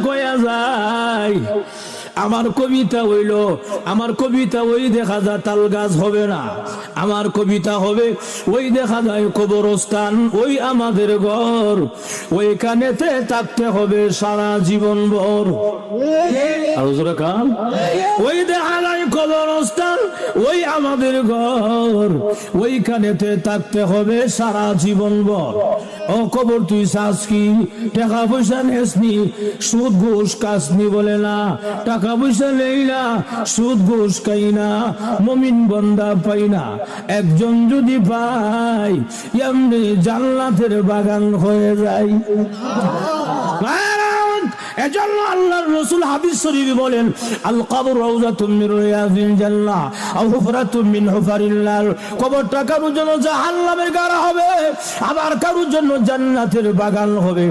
কয়া যায় আমার কবিতা হইল, আমার কবিতা ওই দেখা যায় তাল গাছ হবে না, আমার কবিতা হবে ওই দেখা যায় কবরস্থান, ওই আমাদের ঘর, ওইখানেতে থাকতে হবে সারা জীবন ভর। আর জোরে কান, ওই দেখা যায় কবরস্থান, ওই আমাদের ঘর, ওইখানেতে থাকতে হবে সারা জীবন ভর। ও কবর তুই চাস কি? টাকা পয়সা নেসনি, সুদ ঘুষ কাসনি বলে না, টাকা পয়সা নেই না, সুদ ঘুষ খাই না, মুমিন বান্দা পাই না, একজন যদি পাই এমনি জান্নাতের বাগান হয়ে যায়। এজন্য আল্লাহর রাসূল হাদিস শরীফে বলেন, আল কবর রাউযাতুম মিন রিয়াযিল জান্নাহ আও হুফরাতুম মিন হুফারিল নার। কবরটা কারোর জন্য জাহান্নামের গাড়া হবে, আবার কারোর জন্য জান্নাতের বাগান হবে।